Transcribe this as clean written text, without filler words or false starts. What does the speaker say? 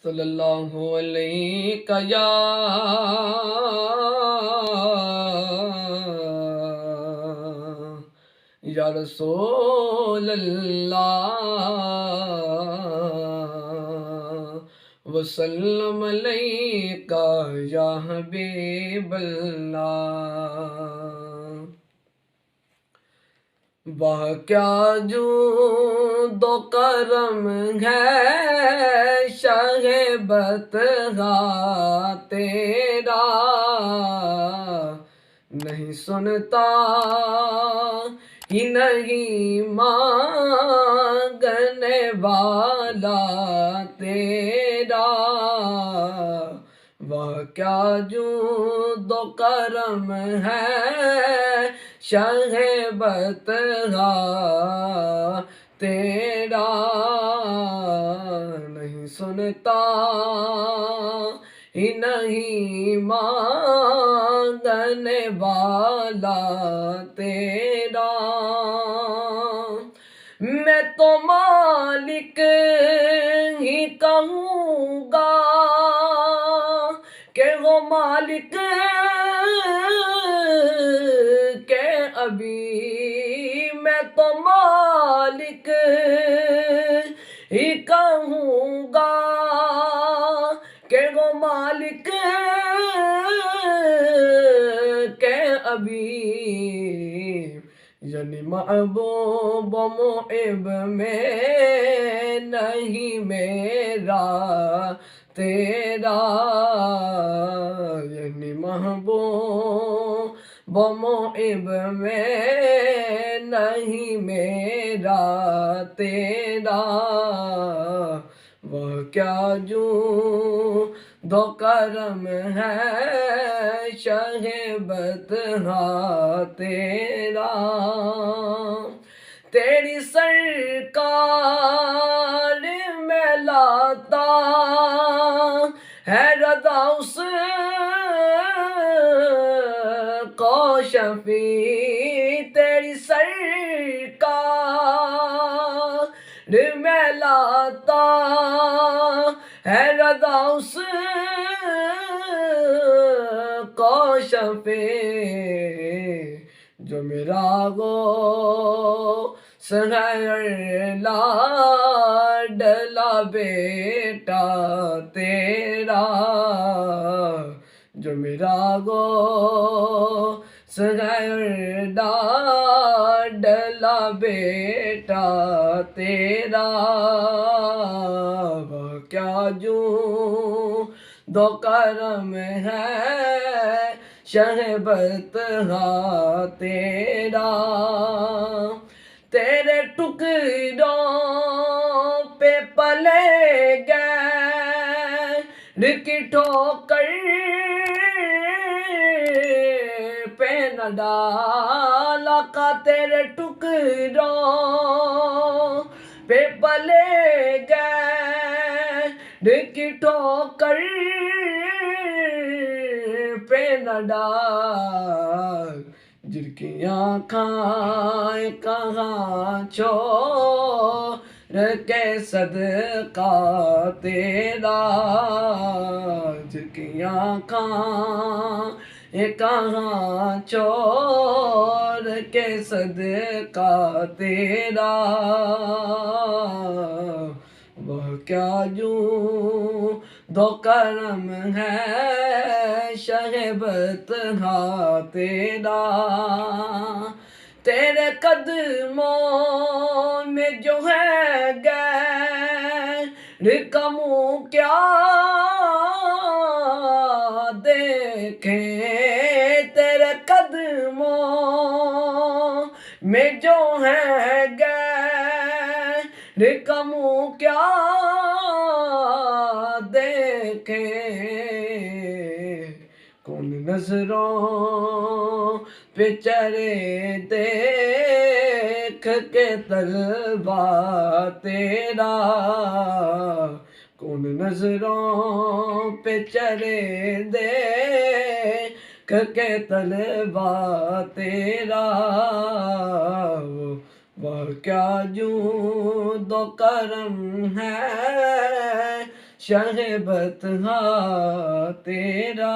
صلی اللہ علیہ یا رسول اللہ وسلم علیکہ یا حبیب اللہ۔ وہ کیا جود و کرم ہے شاہ بطحہ تیرا، نہیں سنتا ہی نہیں مانگنے والا تیرا۔ وہ کیا جود و کرم ہے شاہ بطحہ تیرا، نہیں سنتا ہی نہیں مانگنے والا تیرا۔ میں تو مالک ہی کہوں گا کہ وہ مالک کہ ابھی میں تو مالک ہی کہوں گا کہ وہ مالک کہ ابھی، یعنی محبوب و محب میں نہیں میرا تیرا، یعنی محبوب و محب میں نہیں میرا تیرا۔ وہ کیا جود و کرم ہے شاہ بطحہ تیرا، تیری سرکار میں لاتا ہے رضا اس کو شفیع، تیری سرکار میں لاتا ہے رضا اس کو شفیع، جو میرا غوث ہے لاڈلا بیٹا تیرا، جو میرا غوث ہے لاڈلا بیٹا تیرا۔ وہ کیا جود و کرم ہے شاہ بطحہ تیرا، تیرے ٹکڑوں پہ پلے گئے کی ٹھوکر پہ نہ ڈالا، کا تیرے ٹکڑوں پہ پلے گئے کی ٹھوکر پہ نہ ڈال، جن کی آنکھیں کہاں چھوڑ کے صدقہ تیرا، جن کی آنکھیں کہاں چھوڑ کے صدقہ تیرا۔ وہ کیا جود و کرم ہے شاہ بطحہ تیرا، تیرے قدموں میں جو ہے غیر کا منہ کیا دیکھیں، تیرے قدموں میں جو ہے غیر کا منہ کیا دیکھیں، کون نظروں پہ چڑھے دیکھ کے طلبہ تیرا، کون نظروں پہ چڑھے دیکھ کے طلبہ تیرا۔ وہ کیا جود و کرم ہے شہ بطحا تیرا